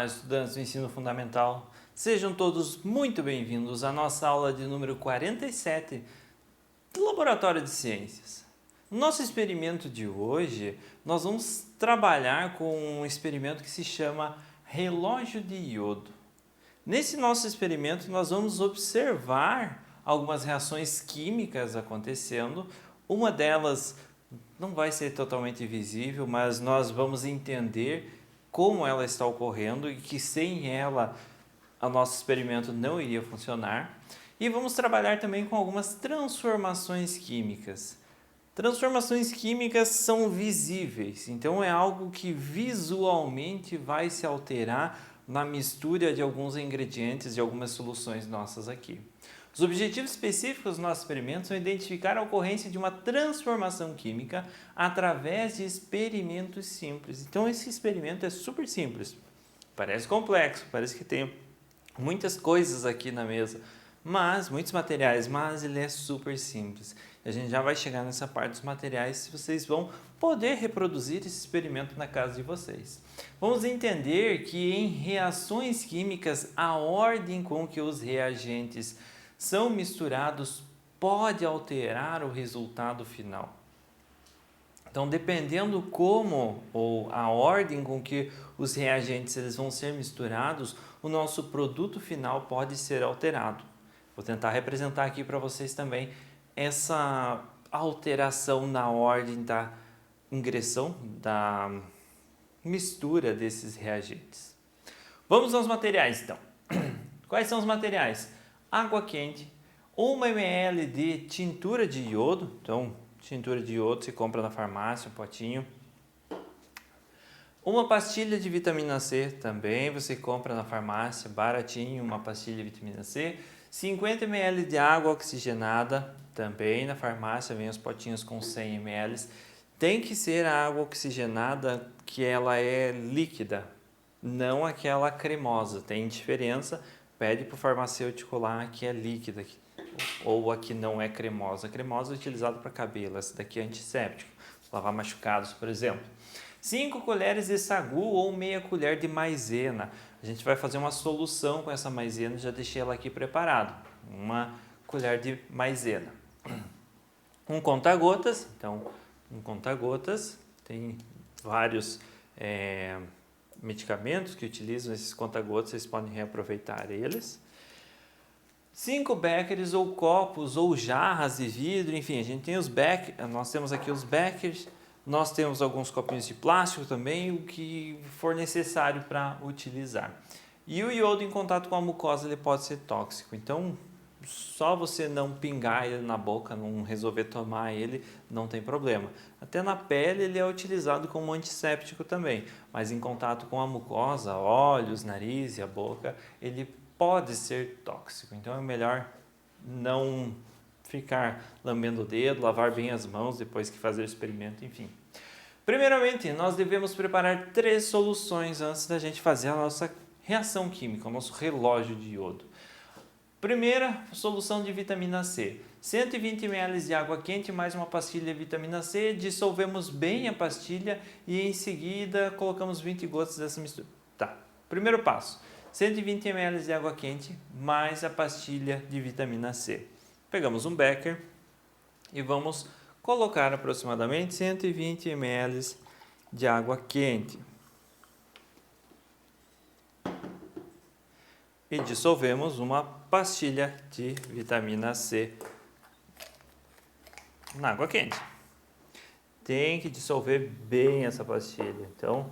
Olá, estudantes do ensino fundamental. Sejam todos muito bem-vindos à nossa aula de número 47 do Laboratório de Ciências. No nosso experimento de hoje, nós vamos trabalhar com um experimento que se chama relógio de iodo. Nesse nosso experimento, nós vamos observar algumas reações químicas acontecendo. Uma delas não vai ser totalmente visível, mas nós vamos entender como ela está ocorrendo e que sem ela o nosso experimento não iria funcionar. E vamos trabalhar também com algumas transformações químicas. Transformações químicas são visíveis, então é algo que visualmente vai se alterar na mistura de alguns ingredientes de algumas soluções nossas aqui. Os objetivos específicos do nosso experimento são identificar a ocorrência de uma transformação química através de experimentos simples. Então esse experimento é super simples, parece complexo, parece que tem muitas coisas aqui na mesa, muitos materiais, mas ele é super simples. A gente já vai chegar nessa parte dos materiais, se vocês vão poder reproduzir esse experimento na casa de vocês. Vamos entender que em reações químicas, a ordem com que os reagentes são misturados pode alterar o resultado final. Então, dependendo como ou a ordem com que os reagentes eles vão ser misturados, o nosso produto final pode ser alterado. Vou tentar representar aqui para vocês também essa alteração na ordem da ingressão, da mistura desses reagentes. Vamos aos materiais então. Quais são os materiais? Água quente, 1 ml de tintura de iodo, então tintura de iodo se compra na farmácia, um potinho. Uma pastilha de vitamina C também você compra na farmácia, baratinho, uma pastilha de vitamina C. 50 ml de água oxigenada, também na farmácia, vem os potinhos com 100 ml. Tem que ser a água oxigenada que ela é líquida, não aquela cremosa, tem diferença. Pede para o farmacêutico lá que é líquida ou a que não é cremosa. A cremosa é utilizada para cabelo, essa daqui é antisséptica, lavar machucados, por exemplo. 5 colheres de sagu ou meia colher de maisena. A gente vai fazer uma solução com essa maisena, já deixei ela aqui preparada. Uma colher de maisena. Um conta-gotas, então um conta-gotas, tem vários medicamentos que utilizam esses conta-gotas, vocês podem reaproveitar eles. 5 beckers ou copos ou jarras de vidro, enfim, a gente tem os beckers, nós temos aqui os beckers, nós temos alguns copinhos de plástico também, o que for necessário para utilizar. E o iodo em contato com a mucosa ele pode ser tóxico, então só você não pingar ele na boca, não resolver tomar ele, não tem problema. Até na pele ele é utilizado como antisséptico também, mas em contato com a mucosa, olhos, nariz e a boca, ele pode ser tóxico. Então é melhor não ficar lambendo o dedo, lavar bem as mãos depois que fazer o experimento, enfim. Primeiramente, nós devemos preparar 3 soluções antes da gente fazer a nossa reação química, o nosso relógio de iodo. Primeira solução de vitamina C, 120 ml de água quente mais uma pastilha de vitamina C, dissolvemos bem a pastilha e em seguida colocamos 20 gotas dessa mistura. Tá, primeiro passo, 120 ml de água quente mais a pastilha de vitamina C. Pegamos um becker e vamos colocar aproximadamente 120 ml de água quente. E dissolvemos uma pastilha de vitamina C na água quente. Tem que dissolver bem essa pastilha, então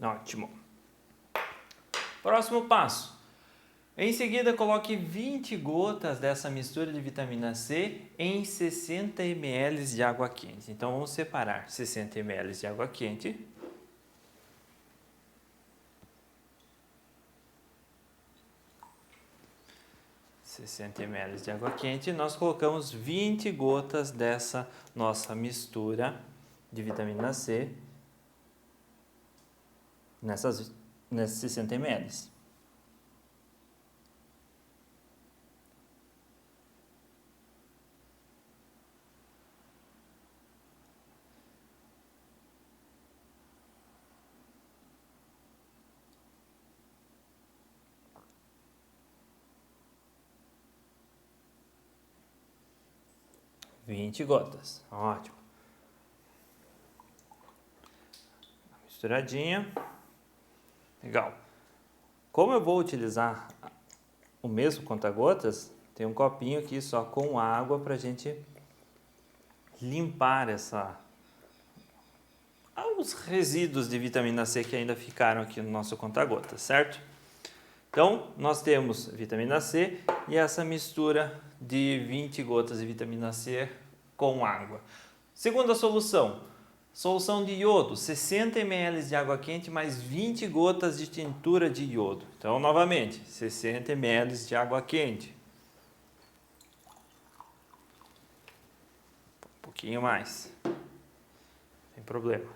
ótimo. Próximo passo. Em seguida, coloque 20 gotas dessa mistura de vitamina C em 60 ml de água quente. Então, vamos separar 60 ml de água quente 60 ml de água quente e nós colocamos 20 gotas dessa nossa mistura de vitamina C nesses 60 ml. Vinte gotas, ótimo. Misturadinha. Legal. Como eu vou utilizar o mesmo conta-gotas, tem um copinho aqui só com água para a gente limpar os resíduos de vitamina C que ainda ficaram aqui no nosso conta-gotas, certo? Então, nós temos vitamina C e essa mistura de 20 gotas de vitamina C com água. Segunda solução, solução de iodo, 60 ml de água quente mais 20 gotas de tintura de iodo. Então, novamente, 60 ml de água quente. Um pouquinho mais, sem problema.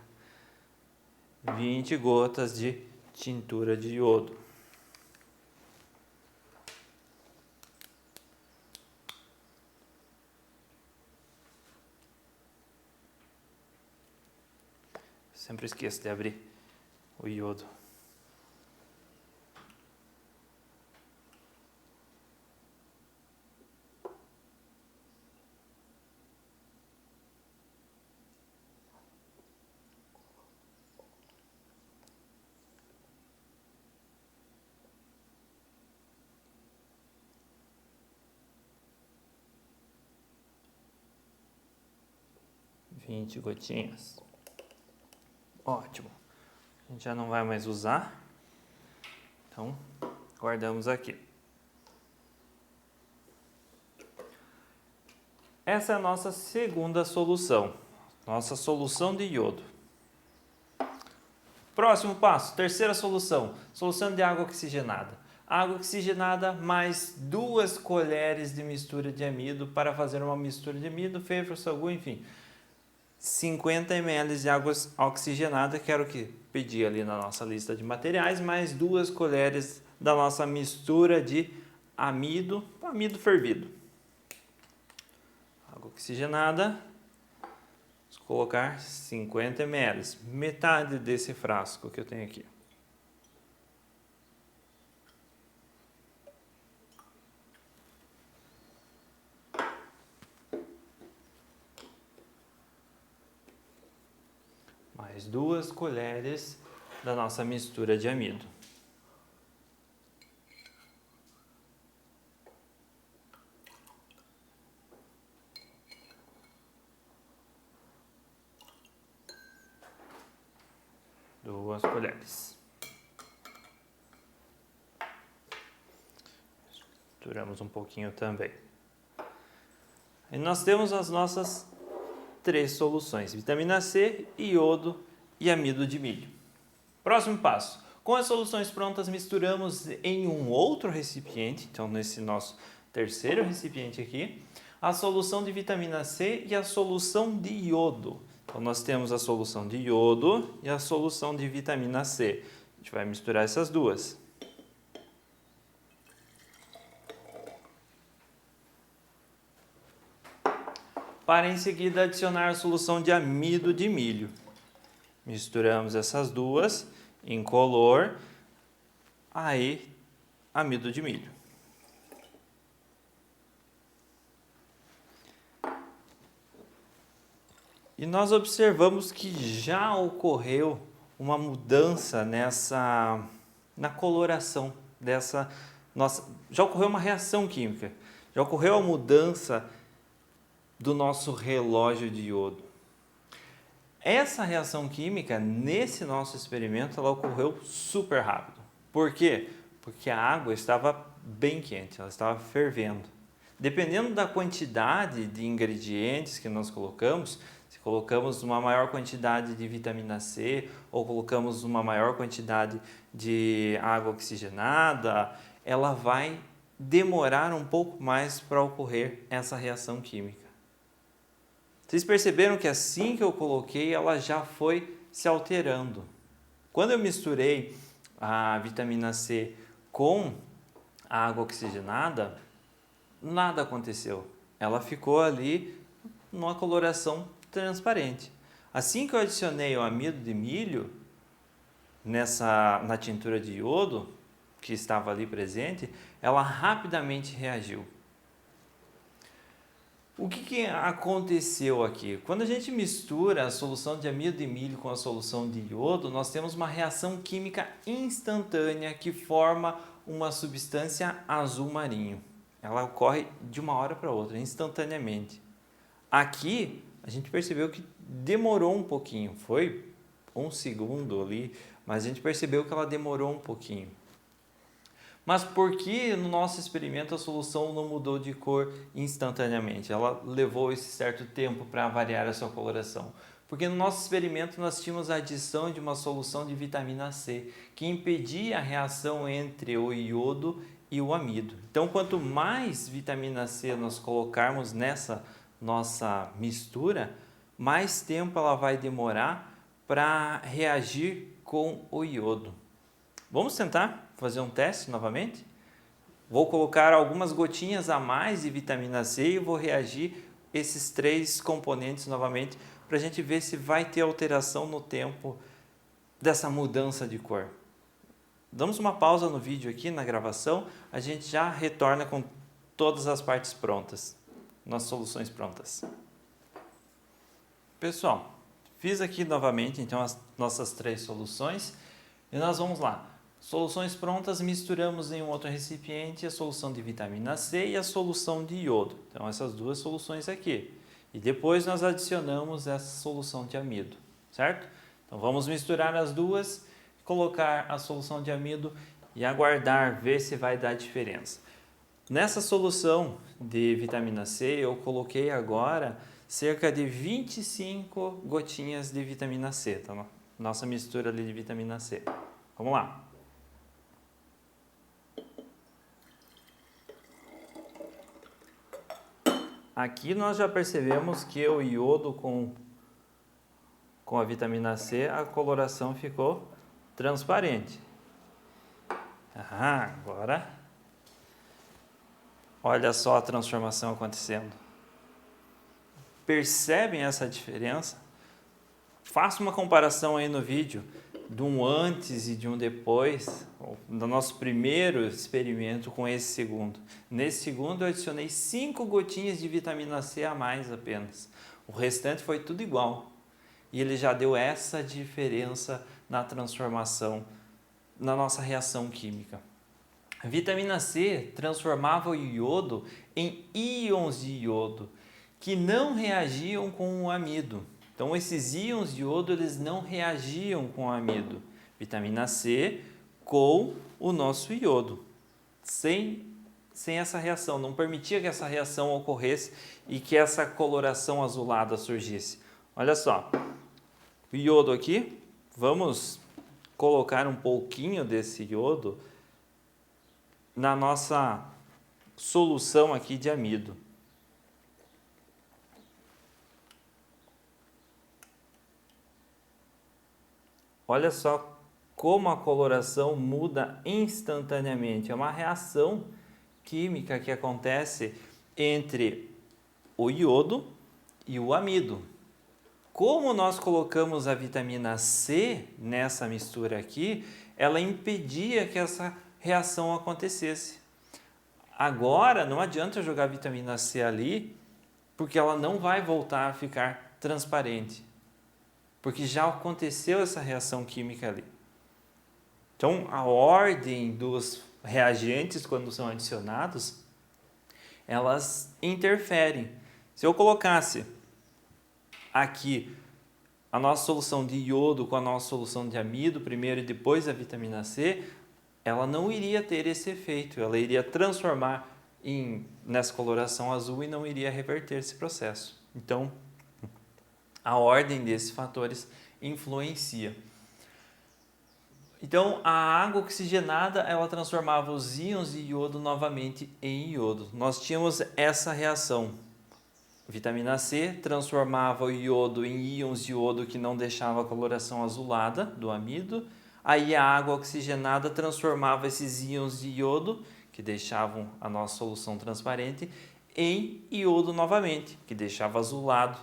20 gotas de tintura de iodo. Sempre esqueço de abrir o iodo. Vinte gotinhas. Ótimo. A gente já não vai mais usar. Então, guardamos aqui. Essa é a nossa segunda solução. Nossa solução de iodo. Próximo passo, terceira solução. Solução de água oxigenada. Água oxigenada mais 2 colheres de mistura de amido para fazer uma mistura de amido, fêfro, sagu, enfim. 50 ml de água oxigenada, que era o que pedi ali na nossa lista de materiais, mais 2 colheres da nossa mistura de amido fervido. Água oxigenada, vamos colocar 50 ml, metade desse frasco que eu tenho aqui. Mais 2 colheres da nossa mistura de amido. Duas colheres. Misturamos um pouquinho também. E nós temos as nossas 3 soluções: vitamina C, iodo e amido de milho. Próximo passo. Com as soluções prontas, misturamos em um outro recipiente, então nesse nosso terceiro recipiente aqui, a solução de vitamina C e a solução de iodo. Então nós temos a solução de iodo e a solução de vitamina C. A gente vai misturar essas duas. Para em seguida adicionar a solução de amido de milho. Misturamos essas duas, incolor, aí amido de milho. E nós observamos que já ocorreu uma mudança na coloração dessa nossa, já ocorreu uma reação química, já ocorreu a mudança do nosso relógio de iodo. Essa reação química, nesse nosso experimento, ela ocorreu super rápido. Por quê? Porque a água estava bem quente, ela estava fervendo. Dependendo da quantidade de ingredientes que nós colocamos, se colocamos uma maior quantidade de vitamina C ou colocamos uma maior quantidade de água oxigenada, ela vai demorar um pouco mais para ocorrer essa reação química. Vocês perceberam que assim que eu coloquei, ela já foi se alterando. Quando eu misturei a vitamina C com a água oxigenada, nada aconteceu. Ela ficou ali numa coloração transparente. Assim que eu adicionei o amido de milho na tintura de iodo, que estava ali presente, ela rapidamente reagiu. O que aconteceu aqui? Quando a gente mistura a solução de amido de milho com a solução de iodo, nós temos uma reação química instantânea que forma uma substância azul marinho. Ela ocorre de uma hora para outra, instantaneamente. Aqui, a gente percebeu que demorou um pouquinho, foi 1 segundo ali, mas a gente percebeu que ela demorou um pouquinho. Mas por que no nosso experimento a solução não mudou de cor instantaneamente? Ela levou esse certo tempo para variar a sua coloração. Porque no nosso experimento nós tínhamos a adição de uma solução de vitamina C, que impedia a reação entre o iodo e o amido. Então, quanto mais vitamina C nós colocarmos nessa nossa mistura, mais tempo ela vai demorar para reagir com o iodo. Vamos tentar fazer um teste novamente? Vou colocar algumas gotinhas a mais de vitamina C e vou reagir esses 3 componentes novamente para a gente ver se vai ter alteração no tempo dessa mudança de cor. Damos uma pausa no vídeo aqui na gravação, a gente já retorna com todas as partes prontas, nas soluções prontas. Pessoal, fiz aqui novamente então as nossas 3 soluções e nós vamos lá. Soluções prontas, misturamos em um outro recipiente a solução de vitamina C e a solução de iodo. Então, essas 2 soluções aqui. E depois nós adicionamos essa solução de amido, certo? Então, vamos misturar as duas, colocar a solução de amido e aguardar, ver se vai dar diferença. Nessa solução de vitamina C, eu coloquei agora cerca de 25 gotinhas de vitamina C, tá? Nossa mistura ali de vitamina C. Vamos lá. Aqui nós já percebemos que o iodo com a vitamina C, a coloração ficou transparente. Agora, olha só a transformação acontecendo. Percebem essa diferença? Faça uma comparação aí no vídeo de um antes e de um depois, do nosso primeiro experimento com esse segundo. Nesse segundo eu adicionei 5 gotinhas de vitamina C a mais apenas. O restante foi tudo igual. E ele já deu essa diferença na transformação, na nossa reação química. A vitamina C transformava o iodo em íons de iodo, que não reagiam com o amido. Então, esses íons de iodo eles não reagiam com o amido. Vitamina C com o nosso iodo, sem essa reação, não permitia que essa reação ocorresse e que essa coloração azulada surgisse. Olha só, o iodo aqui, vamos colocar um pouquinho desse iodo na nossa solução aqui de amido. Olha só como a coloração muda instantaneamente. É uma reação química que acontece entre o iodo e o amido. Como nós colocamos a vitamina C nessa mistura aqui, ela impedia que essa reação acontecesse. Agora, não adianta eu jogar a vitamina C ali, porque ela não vai voltar a ficar transparente. Porque já aconteceu essa reação química ali. Então, a ordem dos reagentes, quando são adicionados, elas interferem. Se eu colocasse aqui a nossa solução de iodo com a nossa solução de amido, primeiro e depois a vitamina C, ela não iria ter esse efeito, ela iria transformar nessa coloração azul e não iria reverter esse processo. Então, a ordem desses fatores influencia. Então, a água oxigenada, ela transformava os íons de iodo novamente em iodo. Nós tínhamos essa reação. Vitamina C transformava o iodo em íons de iodo que não deixava a coloração azulada do amido. Aí a água oxigenada transformava esses íons de iodo, que deixavam a nossa solução transparente, em iodo novamente, que deixava azulado.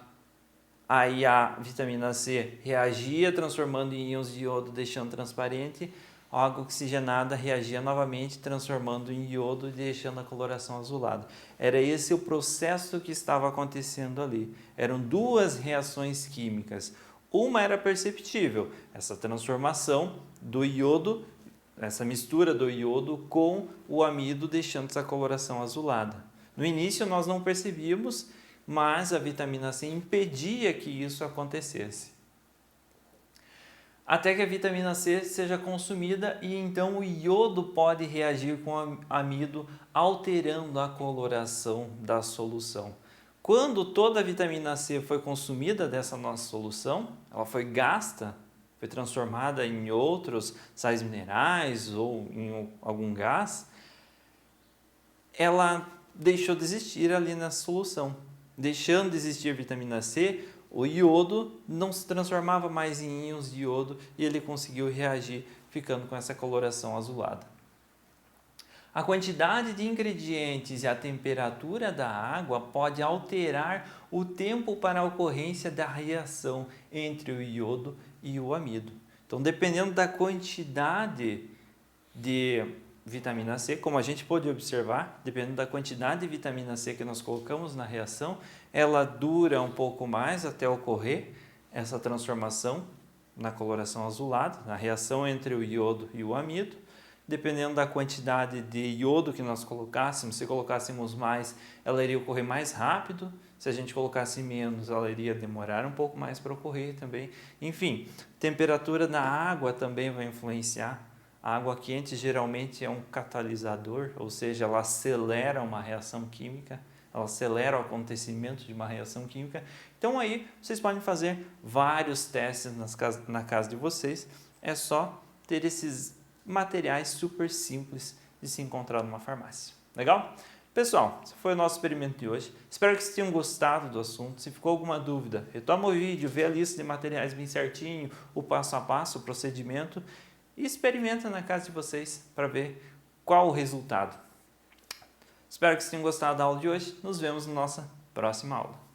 Aí a vitamina C reagia, transformando em íons de iodo, deixando transparente. A água oxigenada reagia novamente, transformando em iodo e deixando a coloração azulada. Era esse o processo que estava acontecendo ali. Eram duas reações químicas. Uma era perceptível, essa transformação do iodo, essa mistura do iodo com o amido, deixando essa coloração azulada. No início nós não percebíamos, mas a vitamina C impedia que isso acontecesse. Até que a vitamina C seja consumida e então o iodo pode reagir com o amido, alterando a coloração da solução. Quando toda a vitamina C foi consumida dessa nossa solução, ela foi gasta, foi transformada em outros sais minerais ou em algum gás, ela deixou de existir ali na solução. Deixando de existir vitamina C, o iodo não se transformava mais em íons de iodo e ele conseguiu reagir, ficando com essa coloração azulada. A quantidade de ingredientes e a temperatura da água pode alterar o tempo para a ocorrência da reação entre o iodo e o amido. Então, dependendo da quantidade de vitamina C, como a gente pode observar, dependendo da quantidade de vitamina C que nós colocamos na reação, ela dura um pouco mais até ocorrer essa transformação na coloração azulada, na reação entre o iodo e o amido. Dependendo da quantidade de iodo que nós colocássemos, se colocássemos mais, ela iria ocorrer mais rápido. Se a gente colocasse menos, ela iria demorar um pouco mais para ocorrer também. Enfim, temperatura da água também vai influenciar. A água quente geralmente é um catalisador, ou seja, ela acelera uma reação química, ela acelera o acontecimento de uma reação química. Então aí vocês podem fazer vários testes na casa de vocês, é só ter esses materiais super simples de se encontrar numa farmácia. Legal? Pessoal, esse foi o nosso experimento de hoje. Espero que vocês tenham gostado do assunto. Se ficou alguma dúvida, retoma o vídeo, vê a lista de materiais bem certinho, o passo a passo, o procedimento e experimenta na casa de vocês para ver qual o resultado. Espero que vocês tenham gostado da aula de hoje. Nos vemos na nossa próxima aula.